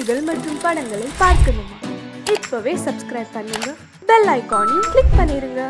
நிகழ்ச்சிகள் மற்றும் படங்களை பார்க்கணுமா? இப்பவே சப்ஸ்கிரைப் பண்ணுங்க, பெல் ஐகானையும் கிளிக் பண்ணிருங்க.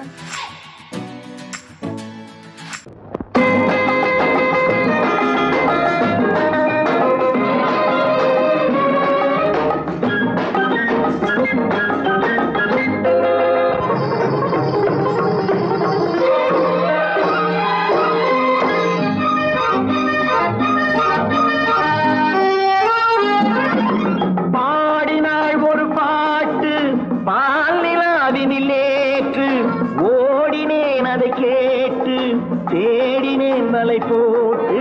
போட்டு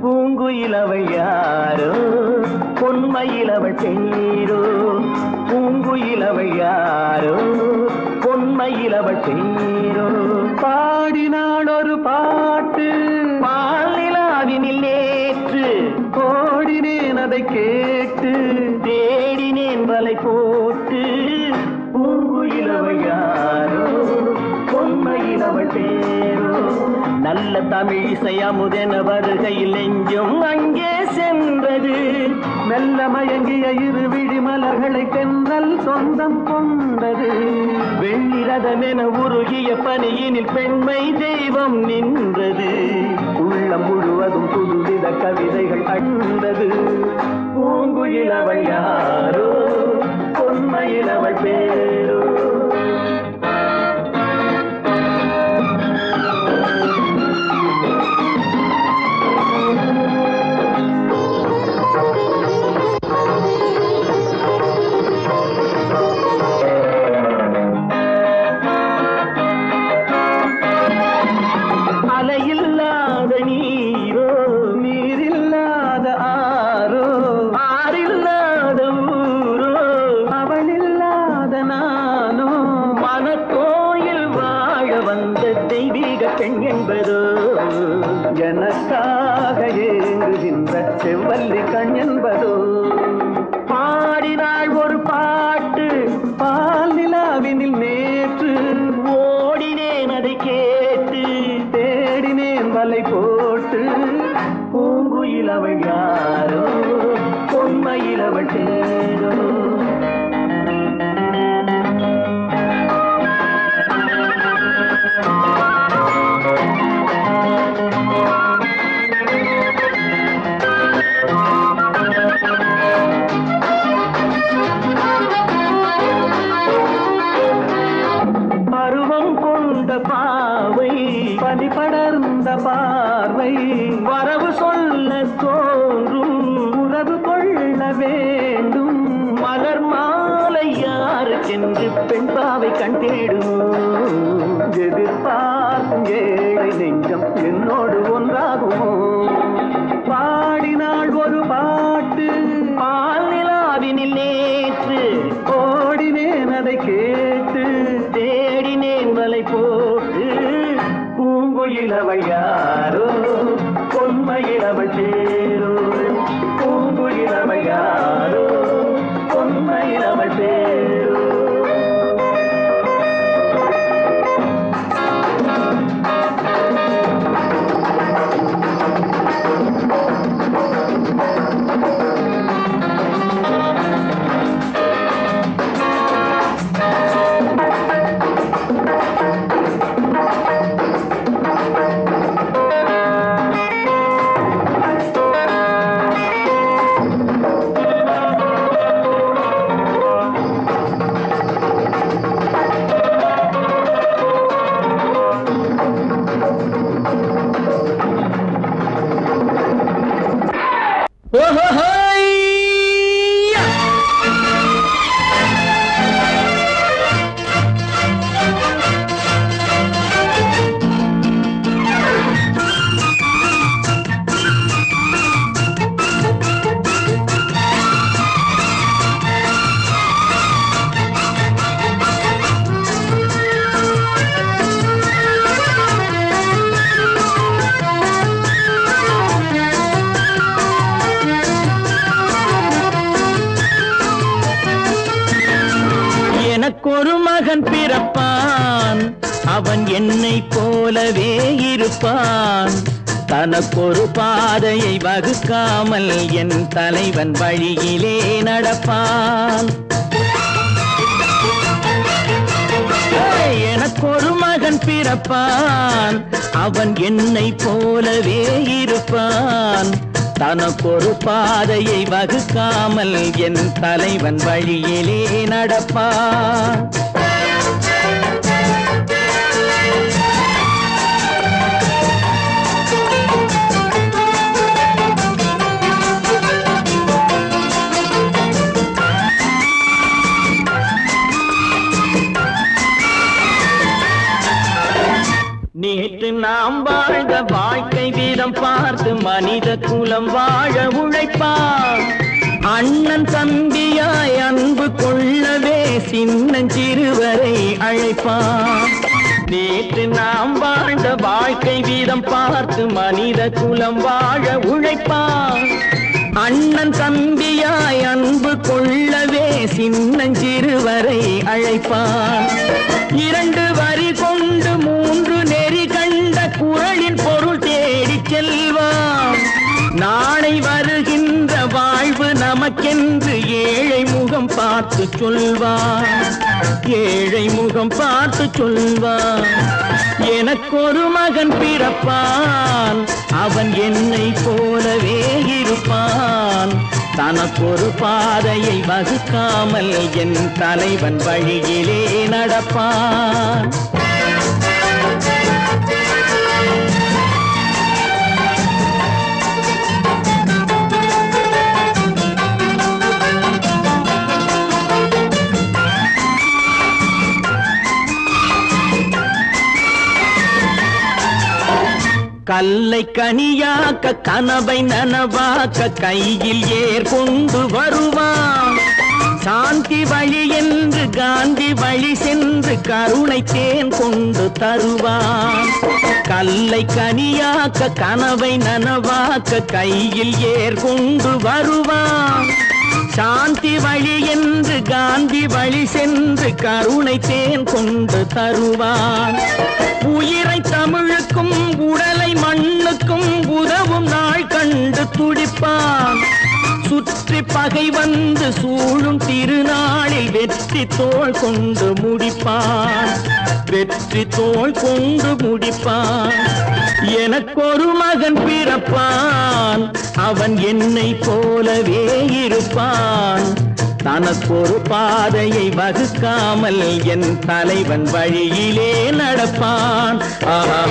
பூங்குயிலவை யாரோ பொன்மயிலவள் தேரோ, பூங்குயிலவை யாரோ பொன்மயிலவள் தேரோ. பாடினாள் ஒரு பாட்டு பாலிலாவினில் நேற்று, ஓடினேன் அதை கேட்டு தேடினேன் வலை போட்டு, பூங்குயிலவை யாரோ பொன்மயிலவள் தேரோ. நல்ல தமிழிசை அமுதென வருகையில் நெஞ்சும் அங்கே சென்றது, மெல்ல மயங்கிய இரு விழி மலர்களை தென்றல் சொந்தம் கொண்டது. வெண்ணிரதமென உருகிய பனியினில் பெண்மை தெய்வம் நின்றது, உள்ளம் முழுவதும் புதுவித கவிதைகள் அண்டது. பூங்குயிலவள் யாரோ பொன்மயிலவள் பேரோ. அலையில்லாத நீரோ நீரில்லாத ஆரோ, ஆறில்லாத ஊரோ அவளில்லாத நானோ, மனக்கோயில் வாழ வந்த தெய்வீக பெண் என்பதோ, எனக்காக ஏங்குகின்ற செவ்வல்லி கண் என்பதோ. பாடினாள் ஒரு பாட்டு பால் நிலாவினில் நேற்று, ஓடினேன் அதை கேட்டு தேடினேன் வலை போட்டு, பூங்குயிலவள் யாரோ பொன்மயிலவள் தேரோ. பருவம் கொண்ட பாவை பனி படர்ந்த பார்வை, வரவு சொல்ல தோன்றும் உறவு கொள்ள வேண்டும். மலர் மாலை யாருக்கென்று பெண் பாவை கண் தேடும், எதிர்பார்க்கும் ஏழை நெஞ்சம் என்னோடு ஒன்றாகுமோ. பாடினாள் ஒரு பாட்டு பால் நிலாவினில் நேற்று, ஓடினேன் அதை கேட்டு தேடினேன் வலை போட்டு, பூங்குயிலவள் யாரோ பொன்மயிலவள் தேரோ, பூங்குயிலவள் யாரோ பொன்மயிலவள் தேரோ. எனக்கொரு மகன் பிறப்பான், அவன் என்னை போலவே இருப்பான். தனக்கொரு பாதையை வகுக்காமல் என் தலைவன் வழியிலே நடப்பான். எனக்கொரு மகன் பிறப்பான், அவன் என்னை போலவே இருப்பான். தனக்கொரு பாதையை வகுக்காமல் என் தலைவன் வழியிலே நடப்பான். நேற்று நாம் வாழ்ந்த வாழ்க்கை வீதம் பார்த்து மனித குலம் வாழ உழைப்பான். அண்ணன் தம்பியாய் அன்பு கொள்ளவே சின்னஞ்சிறுவரை அழைப்பான். நேற்று நாம் வாழ்ந்த வாழ்க்கை வீதம் பார்த்து மனித குலம் வாழ உழைப்பான். அண்ணன் தம்பியாய் அன்பு கொள்ளவே சின்னஞ்சிறுவரை அழைப்பான். 2 வரி கொண்டு 3 நெறி கண்ட குறளின் பொருள் தேடிச் செல்வான். நாளை வருகின்ற வாழ்வு நமக்கென்று ஏழை முகம் பார்த்து சொல்வான். ஏழை முகம் பார்த்து சொல்வான். எனக்கொரு மகன் பிறப்பான், அவன் என்னை போலவே இருப்பான். தனக்கொரு பாதையை வகுக்காமல் என் தலைவன் வழியிலே நடப்பான். கல்லை கனியாக்க கனவை நனவாக்க கையில் ஏற்கொண்டு வருவான். சாந்தி வழி என்று காந்தி வழி சென்று கருணை தேன் கொண்டு தருவான். கல்லை கனியாக்க கனவை நனவாக்க கையில் ஏற்கொண்டு வருவான். சாந்தி வழி என்று காந்தி வழி சென்று கருணை தேன் கொண்டு தருவான். உயிரை தமிழுக்கும் உடலை மண்ணுக்கும் உதவும் நாள் கண்டு துடிப்பான். சுற்றி பகை வந்து சூழும் திருநாளில் வெற்றி தோள் கொண்டு முடிப்பான். வெற்றி தோள் கொண்டு முடிப்பான். எனக்கொரு மகன் பிறப்பான், அவன் என்னை போலவே இருப்பான். தனக்கொரு பாதையை வகுக்காமல் என் தலைவன் வழியிலே நடப்பான். ஆஹா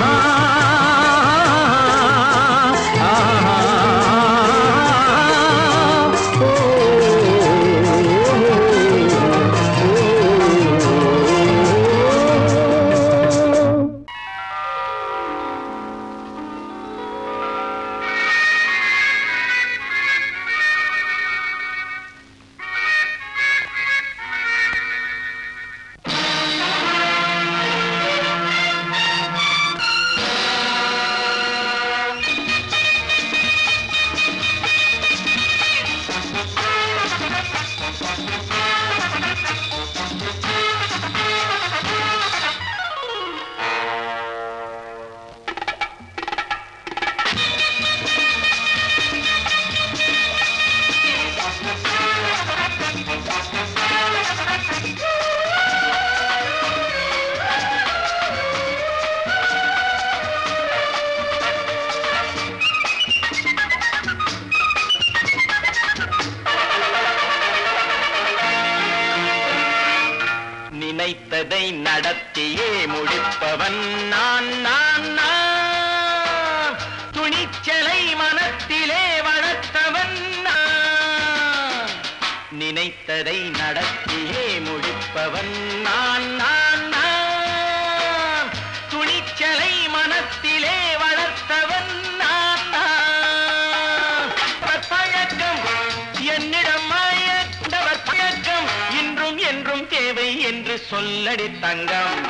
நினைத்ததை நடத்தியே முடிப்பவன் நான் நான் நான். துணிச்சலை மனத்திலே வளர்த்தவன் நான். நினைத்ததை நடத்தியே முடிப்பவன் நான் நான் நான். துணிச்சலை மனத்திலே வளர்த்தவன் நான் நான். பழக்கம் என்னிடம் மாயவர் பழக்கம் இன்றும் என்றும் தேவை என்று சொல்லடி தங்கம்.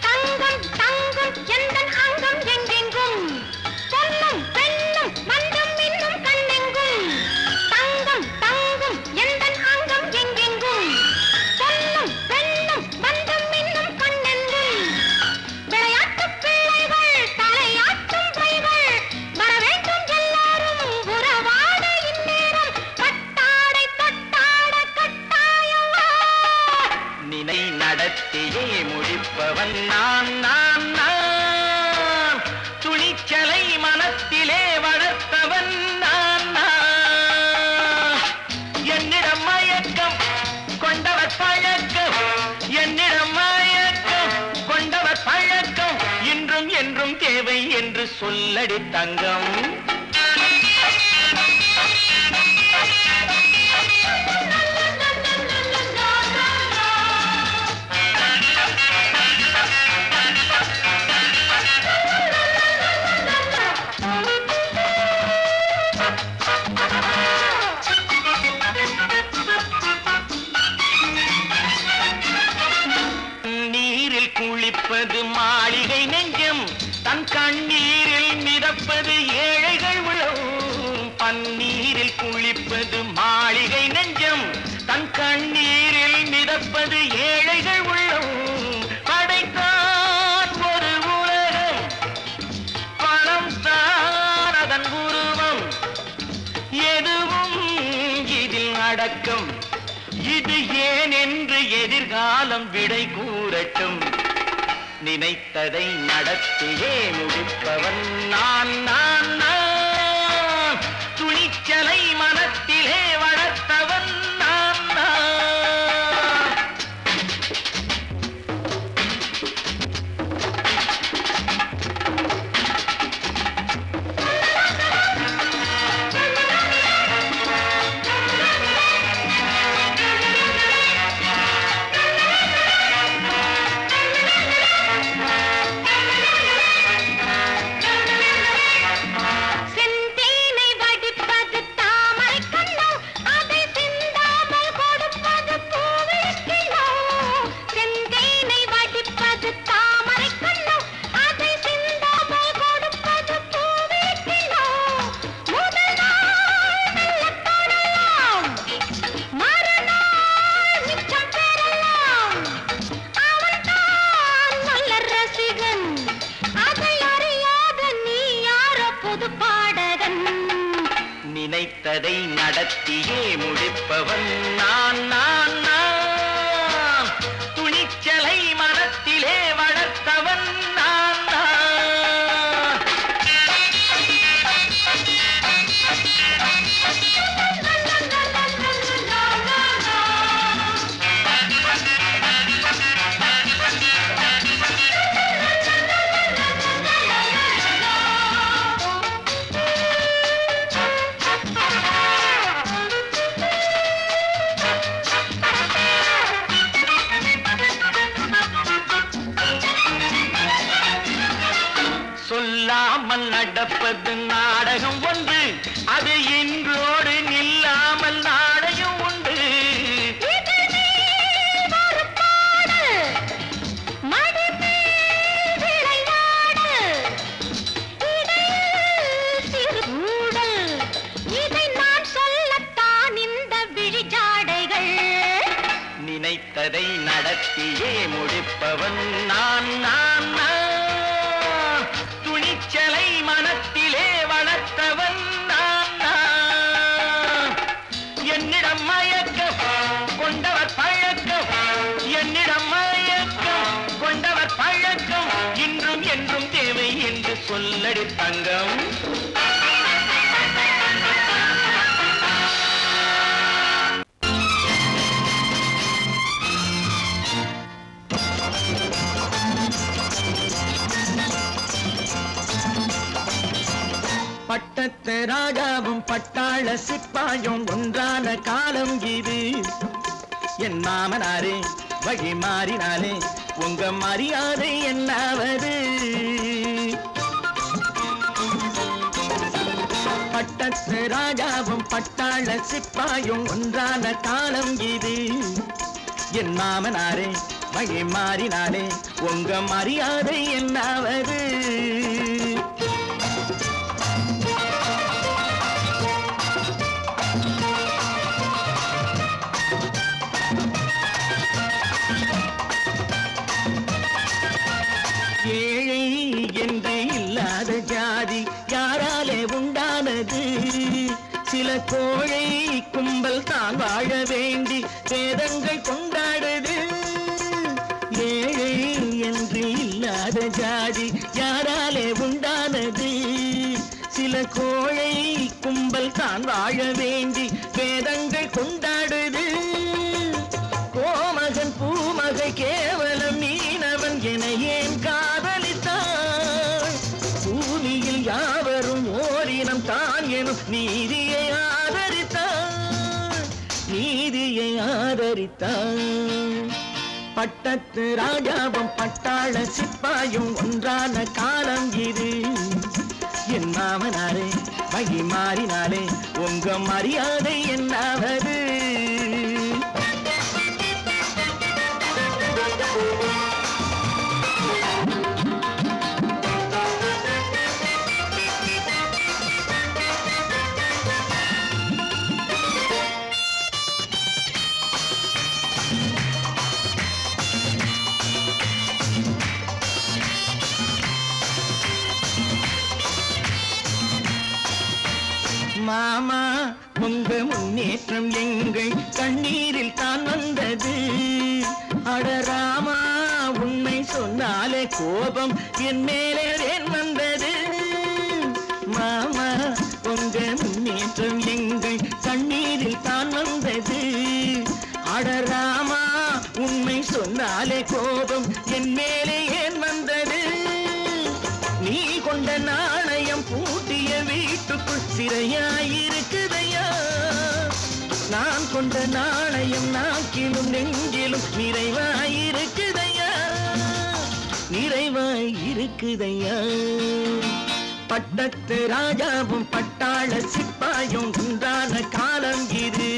தங்கம் தங்கம் எந்தன் அங்கம் எங்கெங்கும் பொன்னும் பெண்ணும் மன்றம் இன்னும் கண்ணெங்கும். தங்கம் தங்கம் எந்தன் அங்கம் எங்கெங்கும் பொன்னும் பெண்ணும் மன்றம் இன்னும் கண்ணெங்கும். விளையாட்டு பிள்ளைகள் தலை தேவை என்று சொல்லடி தங்கம். குளிப்பது மாளிகை நெஞ்சம், தன் கண்ணீரில் மிதப்பது ஏழைகள் உளம். பன்னீரில் குளிப்பது மாளிகை நெஞ்சம், தன் கண்ணீரில் மிதப்பது ஏழைகள் உள்ளம். படைத்தான் ஒரு உலகம், பணம் தான் அதன் உருவம். எதுவும் இதில் அடக்கம், இது ஏன் என்று எதிர்காலம் விடை கூறட்டும். நினைத்ததை நடத்தியே முடிப்பவன் நான் நான் நான். துணிச்சலை மனத்திலே வளர்த்தவன் நான் நான். நினைத்ததை நடத்தியே முடிப்பவன் நான் நான் நான். துணிச்சலை மனத்திலே வளர்த்தவன் நான் நான். சொல்லாமல் நடப்பது நாடகம் ஒன்று, அது இன்றோடு நில்லாமல் நாடகம் உண்டு. இதை நான் சொல்லத்தான் இந்த விழிஜாடைகள். நினைத்ததை நடத்தியே முடிப்பவன் நான் நான் நான். துணிச்சலை மனத்திலே வளர்த்தவன் நான் நான். என்னிடம் மயக்கம் கொண்டவர் பழக்கம், என்னிடம் மயக்கம் கொண்டவர் பழக்கம். இன்றும் என்றும் தேவை என்று சொல்லடி தங்கம். பட்டத்து ராஜாவும் பட்டாள சிப்பாயும் ஒன்றான காலம் இது. என் மாமனாரே வழி மாறினாலே உங்க மரியாதை என்னாவது? பட்டத்து ராஜாவும் பட்டாள சிப்பாயும் ஒன்றான காலம் இது. என் மாமனாரே வழி மாறினாலே உங்க மரியாதை என்னாவது? ஏழை என்று இல்லாத ஜாதி யாராலே உண்டானது? சில கோழை கும்பல் தான் வாழ வேண்டி வேதங்கள் கொண்டாடுது. ஏழை என்று இல்லாத ஜாதி யாராலே உண்டானது? சில கோழை கும்பல் தான் வாழ வேண்டி வேதங்கள் கொண்டாடுது. கோமகன் பூமகை கேவலம் மீனவன் என ஏன் காதலித்தான்? அலங்கரித்தான். பட்டத்து ராஜாவும் பட்டாள சிப்பாயும் ஒன்றான காலம் இது. என் மாமனாரே வகி மாறினாலே உங்க மரியாதை என்னாவது? மாமா உங்க முன்னேற்றம் எங்கள் கண்ணீரில் தான் வந்தது. அடராமா உண்மை சொன்னாலே கோபம் என் மேலே ஏன் வந்தது? மாமா உங்க முன்னேற்றம் எங்கள் கண்ணீரில் தான் வந்தது. அடராமா உண்மை சொன்னாலே கோபம் என் மேலே ஏன் வந்தது? நீ கொண்ட நாணயம் பூட்டிய வீட்டுக்குள் சிறையாயிருக்குதையா? நான் கொண்ட நாணயம் நாக்கிலும் நெஞ்சிலும் நிறைவாயிருக்குதையா? நிறைவாயிருக்குதையா? பட்டத்து ராஜாவும் பட்டாள சிப்பாயும் உண்டான காலம் இது.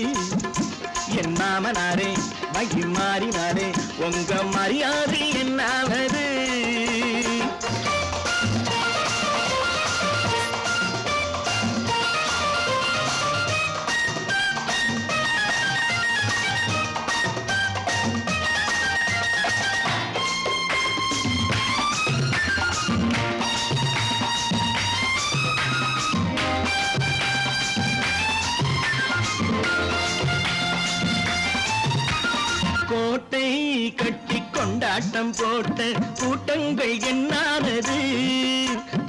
என் மாமனாரே வகி மாறினாரே உங்க மரியாதை என்னாவது? கோட்டை கட்டி கொண்டாட்டம் போட்ட கூட்டங்கள் என்னானது?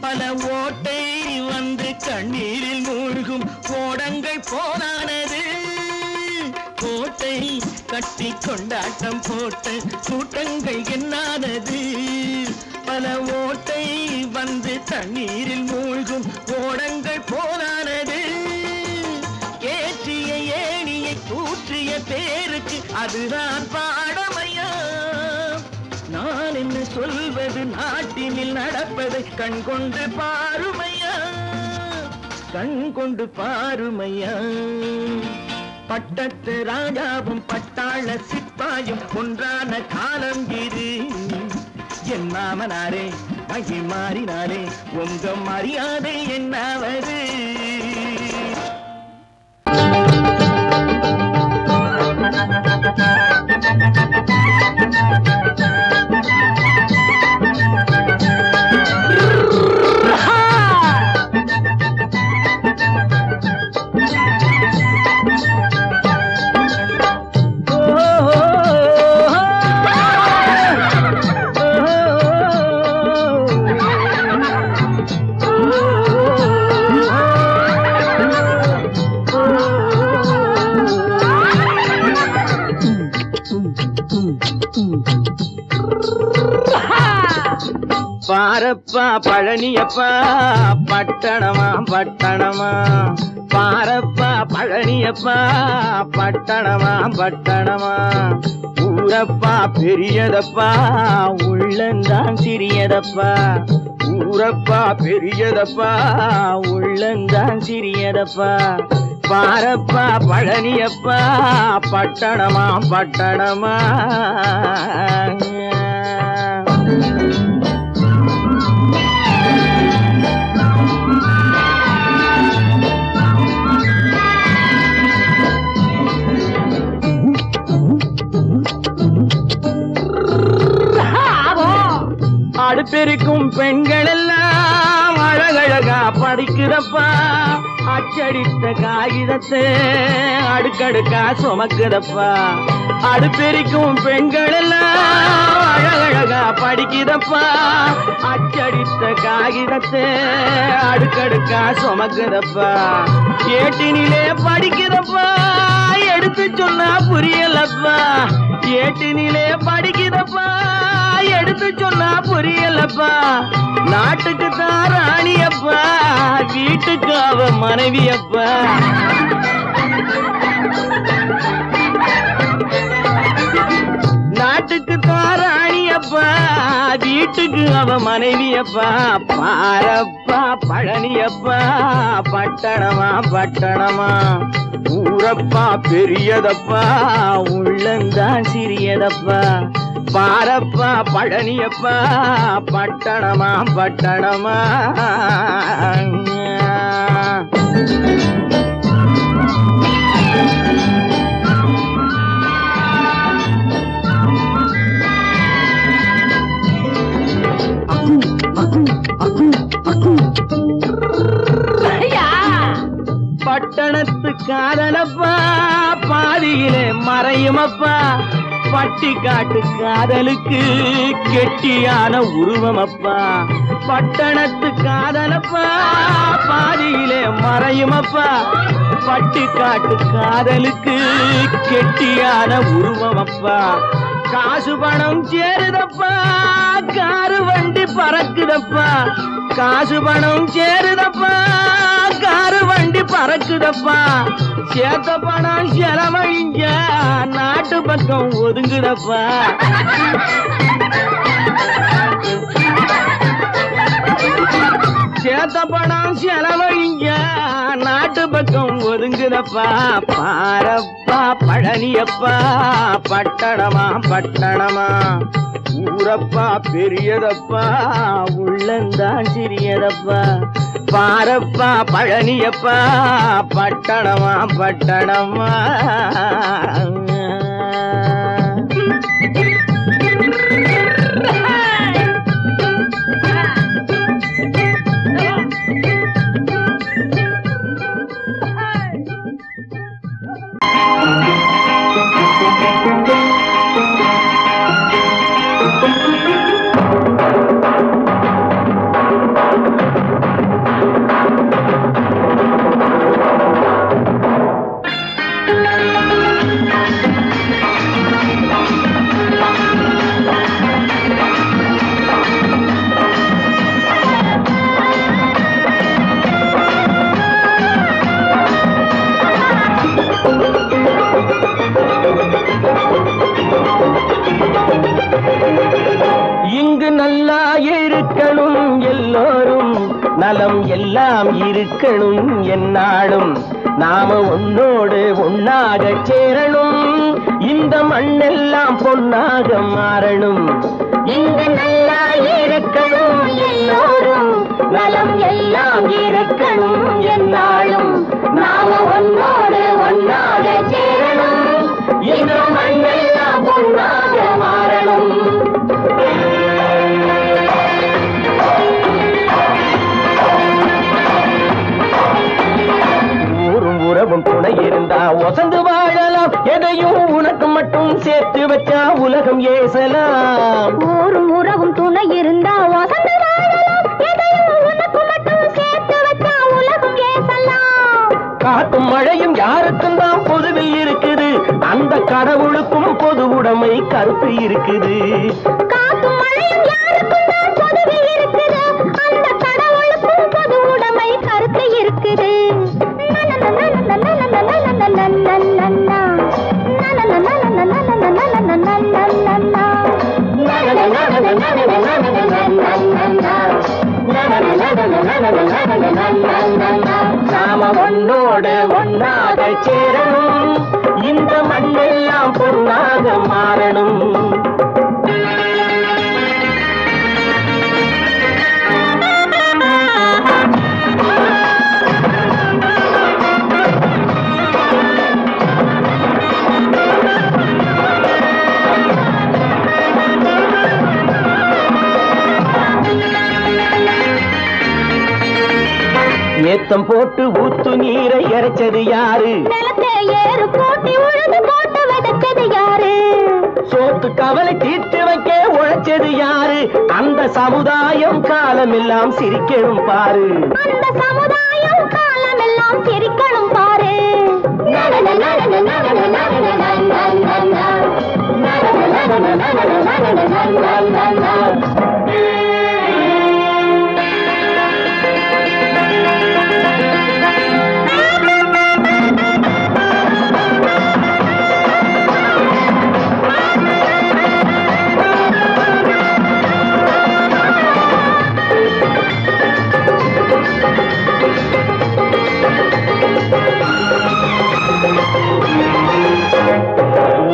பல ஓட்டை வந்து கண்ணீரில் மூழ்கும் கோடங்கள் போனானது. கோட்டை கட்டி கொண்டாட்டம் போட்ட கூட்டங்கள் என்னானது? பல ஓட்டை வந்து தண்ணீரில் மூழ்கும் கோடங்கள் போனானது. ஏற்றிய ஏணியை தூற்றிய பேருக்கு அதுதான் பாடமையா? நான் என்ன சொல்வது? நாட்டினில் நடப்பதை கண் கொண்டு பாருமையா? கண் கொண்டு பாருமையா? பட்டத்து ராஜாவும் பட்டாள சிப்பாயும் ஒன்றான காலம் இது. என் மாமனாரே வகி மாறினாரே உங்க மரியாதை என்னாவது? பாரப்பா பழனியப்பா பட்டணமா பட்டணமா, பாரப்பா பழனியப்பா பட்டணமா பட்டணமா, ஊரப்பா பெரியதப்பா உள்ளந்தான் சிறியதப்பா, ஊரப்பா பெரியதப்பா உள்ளந்தான் சிறியதப்பா, பாரப்பா பழனியப்பா பட்டணமா பட்டணமா. அடுப்பெருக்கும் பெண்கள் எல்லாம் அழகழகா படிக்குதப்பா, அச்சடித்த காகிதத்தை அடுக்கடுக்கா சுமக்குதப்பா, அடுப்பெருக்கும் பெண்கள் எல்லாம் அழகழகா படிக்குதப்பா, அச்சடித்த காகிதத்தை அடுக்கடுக்கா சுமக்குதப்பா, ஏட்டினிலே படிக்குதப்பா எடுத்து சொன்னா புரியலப்பா, ஏட்டினிலே படிக்குதப்பா எடுத்து சொன்னா புரியலப்பா, நாட்டுக்கு தான் ராணியப்பா வீட்டுக்கு அவ மனைவியப்பா. அவ மனைவியப்பா பாரப்பா பழனியப்பா பட்டணமா பட்டணமா ஊரப்பா பெரியதப்பா உள்ளந்தான் சிறியதப்பா பாரப்பா பழனியப்பா பட்டணமா பட்டணமா பட்டணத்து காதலப்பா பாதியிலே மறையுமப்பா பட்டி காட்டு காதலுக்கு கெட்டியான உருவமப்பா பட்டணத்து காதலப்பா பாதியிலே மறையுமப்பா பட்டி காட்டு காதலுக்கு கெட்டியான உருவமப்பா காசு பணம் சேருதப்பா காரு வண்டி பறக்குதப்பா காசு பணம் சேருதப்பா காரு வண்டி பறக்குதப்பா சேத்த பணம் செலவழிஞ்ச நாட்டு பக்கம் ஒதுங்குதப்பா சேத்த பணம் செலவழிஞ்ச நாட்டு பக்கம் ஒதுங்குதப்பா பாரப்பா பழனியப்பா பட்டணமா பட்டணமா ஊரப்பா பெரியதப்பா உள்ளந்தான் சிறியதப்பா பாரப்பா பழனியப்பா பட்டணமா பட்டணமா நலம் எல்லாம் இருக்கணும் என்னாலும் நாம உன்னோடு ஒன்னாக சேரணும் இந்த மண்ணெல்லாம் பொன்னாக மாறணும் இங்கு நல்லா இருக்கணும் எல்லோரும் நலம் எல்லாம் இருக்கணும் என்னாலும் நாம ஒன்னோடு ஒன்னாக சேரணும் இந்த மண்ணெல்லாம் பொன்னாக மாறணும் உறவும் துணை இருந்தா ஒசந்து வாழலாம் எதையும் உனக்கு மட்டும் சேர்த்து வச்சா உலகம் ஏசலாம் ஊரும் உறவும் துணை இருந்தா ஒசந்து வாழலாம் எதையும் உனக்கு மட்டும் சேர்த்து வச்சா உலகம் ஏசலாம் காத்தும் மழையும் யாருக்கும் தான் பொதுவில் இருக்குது அந்த கடவுளுக்கும் பொது உடைமை கருத்து இருக்குது காத்தும் மழையும் யாருக்கும் தான் பொதுவில் இருக்குது அந்த கடவுளுக்கும் பொது உடைமை கருத்து இருக்குது நாம ஒன்னோடு ஒன்னாக சேரணும் இந்த மண்ணெல்லாம் பொன்னாக மாறணும் ஏத்தம் போட்டு ஊத்து நீரை இறைச்சது யாரு நிலத்தை ஏறு போட்டி உழுது போட்டு விதைச்சது யாரு சோத்து கவலை தீர்த்து வைக்க உழைச்சது யாரு அந்த சமுதாயம் காலமெல்லாம் சிரிக்கணும் பாரு அந்த சமுதாயம் காலமெல்லாம் சிரிக்கணும் பாரு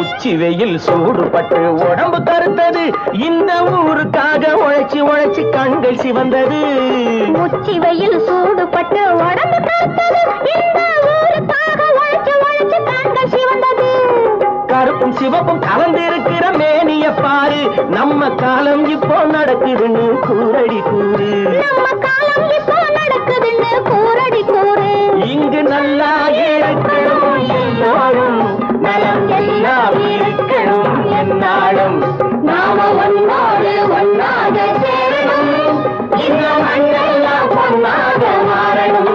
உச்சி வெயில் சூடுபட்டு உடம்பு கருத்தது இந்த ஊருக்காக உழைச்சி உழைச்சி கண்கள் சிவந்தது உச்சி வெயில் சூடுபட்டு உடம்பு கருத்தது இந்த ஊருக்காக உழைச்சி உழைச்சி கண்கள் சிவந்தது கருப்பும் சிவப்பும் கலந்திருக்கிற மேனிய பாரு நம்ம காலம் இப்போ நடக்குதுன்னு கூரடி கூறு நம்ம காலம் இப்போ நடக்குதுன்னு கூரடி கூறு இங்கு நல்லா இருக்கணும் எல்லாரும் நலம் எல்லாம் இருக்கணும் என்னாலும் நாம ஒன்னோடு ஒன்னாக சேரணும் இந்த மண்ணெல்லாம் பொன்னாக மாறணும்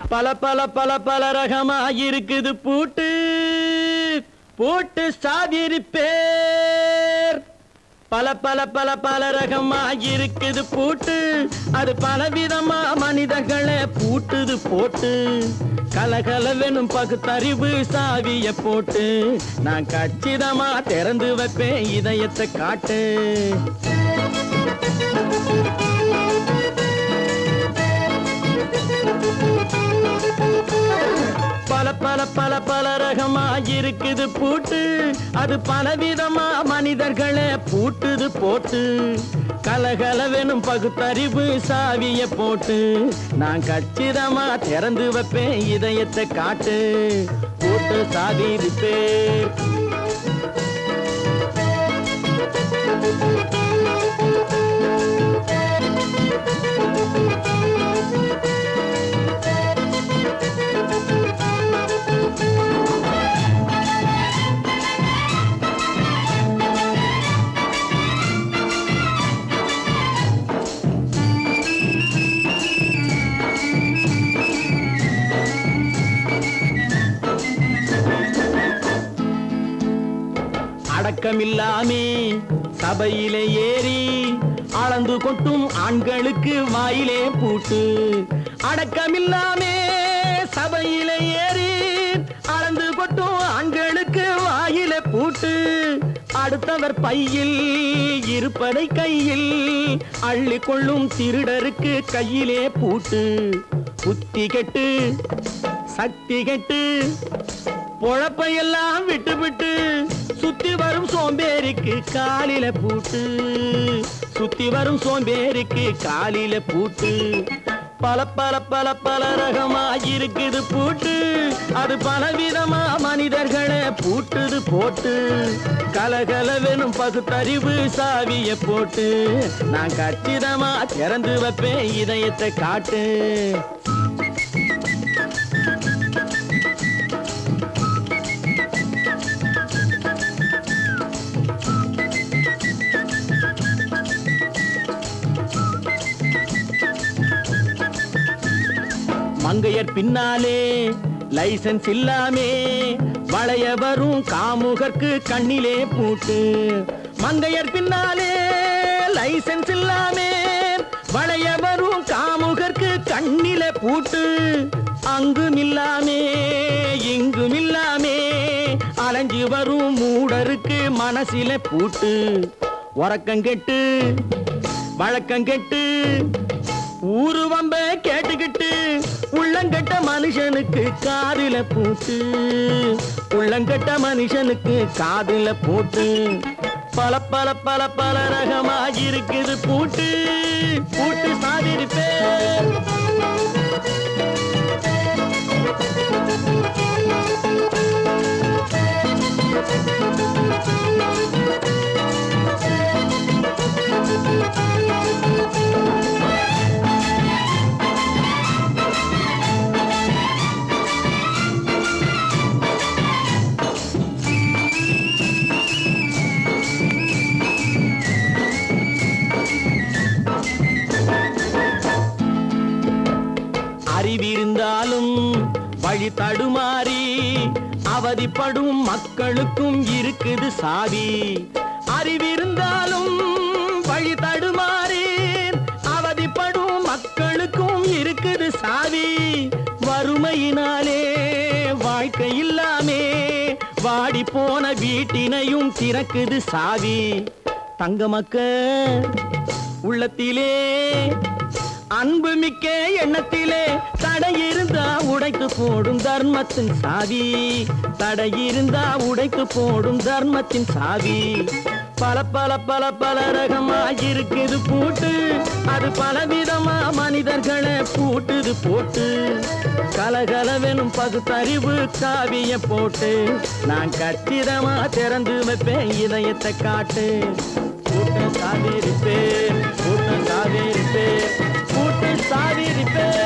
பல பல பல பல ரகமா இருக்குது பூட்டு பூட்டு சாதிரி பேர் பல பல பல பல ரகமா இருக்குது பூட்டு அது பலவிதமா மனிதர்களை பூட்டுது போட்டு கலகலவெனும் பகுத்தறிவு சாவிய போட்டு நான் கச்சிதமா திறந்து வைப்பேன் இதயத்தை காட்டு பல பல பல பல ரகமா இருக்குது பூட்டு அது பலவிதமா மனிதர்களை பூட்டுது போட்டு கலகலவெனும் பகுத்தறிவு சாவிய போட்டு நான் கச்சிதமா திறந்து வைப்பேன் இதயத்தை காட்டு பூட்டு சாதிரி பேர் அடக்கமில்லாமே சபையிலே ஏறி அளந்து கொட்டும் ஆண்களுக்கு வாயிலே பூட்டு அடக்கமில்லாமே சபையிலே ஏறி அளந்து கொட்டும் ஆண்களுக்கு வாயிலே பூட்டு அடுத்தவர் பையில் இருப்பதை கையில் அள்ளி கொள்ளும் திருடருக்கு கையிலே பூட்டு புத்தி கெட்டு சக்தி கெட்டு பொழப்பையெல்லாம் விட்டு விட்டு சுத்தி வரும் சோம்பேறிக்கு காலில பூட்டு சுத்தி வரும் சோம்பேறிக்கு காலில பூட்டு பல பல பல பல ரகமா இருக்குது பூட்டு அது பலவிதமா மனிதர்களை பூட்டுது போட்டு கலகலவெனும் பகுத்தறிவு சாவிய போட்டு நான் கச்சிதமா திறந்து வைப்பேன் இதயத்தை காட்டு மங்கையர் பின்னாலே லைசன்ஸ் இல்லாமே வளைய வரும் காமுகர்க்கு கண்ணிலே பூட்டு மங்கையர் பின்னாலே லைசன்ஸ் இல்லாமே வளைய வரும் காமுகர்க்கு கண்ணிலே பூட்டு அங்கும் இல்லாமே இங்கும் இல்லாமே அலைஞ்சு வரும் மூடருக்கு மனசிலே பூட்டு உறக்கங்கெட்டு வழக்கங்கெட்டு ஊரு வம்ப கேட்டுக்கிட்டு உள்ளங்கட்ட மனுஷனுக்கு காதில பூட்டு உள்ளங்கட்ட மனுஷனுக்கு காதில பூட்டு பல பல பல பல ரகமா இருக்குது பூட்டு பூட்டு சாதிரி பேர் அறிவிருந்தாலும் வழி தடுமாறி அவதிப்படும் மக்களுக்கும் இருக்குது சாவி அறிவிருந்தாலும் வழி தடுமாறி அவதிப்படும் மக்களுக்கும் இருக்குது சாவி வறுமையினாலே வாழ்க்கை இல்லாமே வாடி போன வீட்டினையும் திறக்குது சாவி தங்க மக்க உள்ளத்திலே அன்பு மிக்க எண்ணத்திலே தடை இருந்தா உடைத்து போடும் தர்மத்தின் சாவி. தடை இருந்தா உடைத்து போடும் தர்மத்தின் சாவி. பல பல பல பல ரகமா இருக்குது பூட்டு. அது பலவிதமா மனிதர்களை பூட்டுது போட்டு. கலகலவெனும் பகுத்தறிவு காவிய போட்டு நான் கச்சிதமா திறந்து வைப்பேன் இதயத்தை காட்டு. கூட்டம் சாவேரி பேர், கூட்டம் சாவேரி பேர், கூட்டம் சாவேரி பேர்.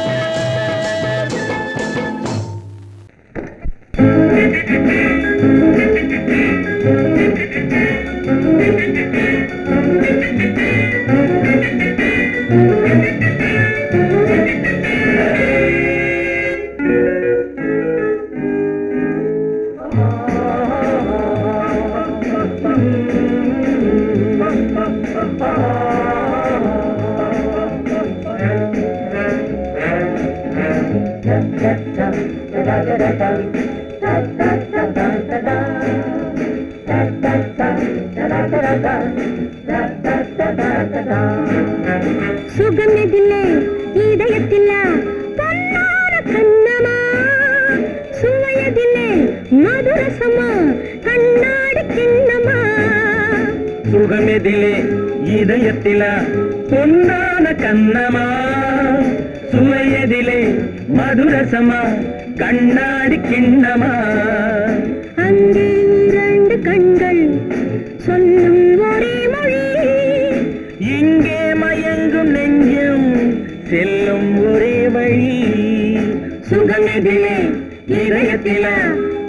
சுகமெதிலே இதயத்தில பொன்னான கண்ணமா, சுவையதிலே மதுரசமா கண்ணாடி கிண்ணமா. சுகமெதிலே இதயத்தில பொன்னான கண்ணமா, சுவையதிலே மதுரசமா கண்ணாடி கிண்ணமா. அங்கே இரண்டு கண்கள் சொல்லும் ஒரே மொழி, இங்கே மயங்கும் நெஞ்சம் செல்லும் ஒரே வழி. சுகமெதிலே இதயத்தில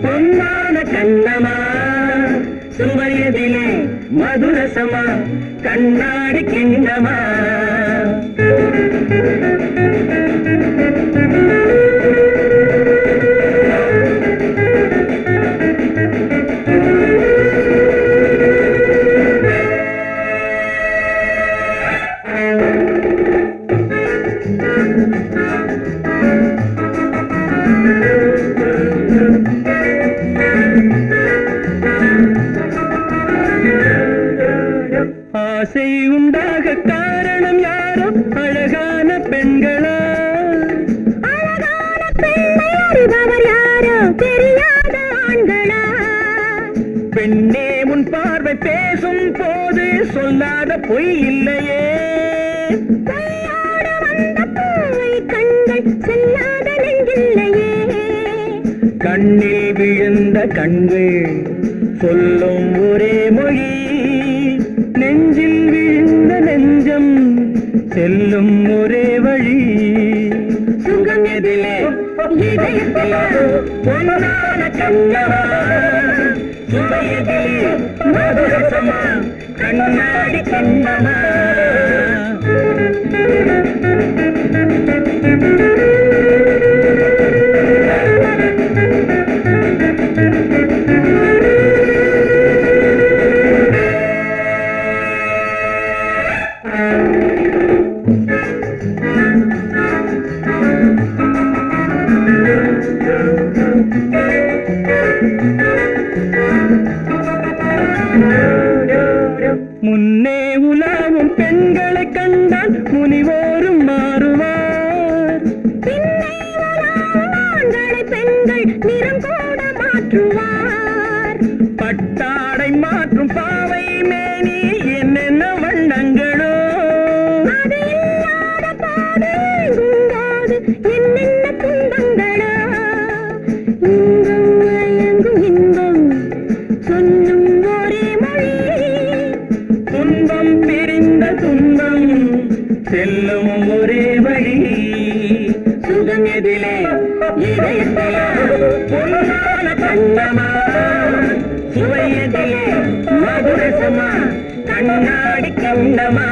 பொன்னான கண்ணமா, சுவையதிலே மதுரசமா கண்ணாடி கிண்ணமா. ஆசை உண்டாக காரணம் யாரோ அழகான பெண்களா, அழகான பெண்ணை அறிபவர் யாரோ தெரியாத ஆண்களா. பெண்ணே உன் பார்வை பேசும் போது சொல்லாத பொய் இல்லையே. பொய்யோடு வந்த பூவை கண்கள் செல்லாத நெஞ்சில்லையே. கண்ணில் விழுந்த கண்கள் சொல்லும் ஒரே மொழி, நெஞ்சில் விழுந்த நெஞ்சம் செல்லும் ஒரே வழி. சுகம் எதிலே இதயத்தில பொன்னான கண்ணமா, சுவையதிலே மதுரசமா கண்ணாடி கண்ணமா. முன்னே உலாவும் பெண்களை கண்டால் முனிவோரும் மாறுவார். பின்னே உலாவும் ஆண்களை பெண்கள் நிறம் கூட மாற்றுவார். பட்டாடை மாற்றும் பாவை மேனி என்னென்ன வண்ணங்களோ, அது இல்லாத பாடு எங்கும்போது என்னென்ன துன்பங்களோ. இன்பம் மயங்கும் இன்பம் சொல்லும் ஒரே மொழி, துன்பம் பிரிந்த துன்பம் செல்லும் ஒரே வழி. சுகம் எதிலே இதயத்தில பொன்னான கண்ணமா, சுவையதிலே மதுரசமா கண்ணாடி கண்ணமா.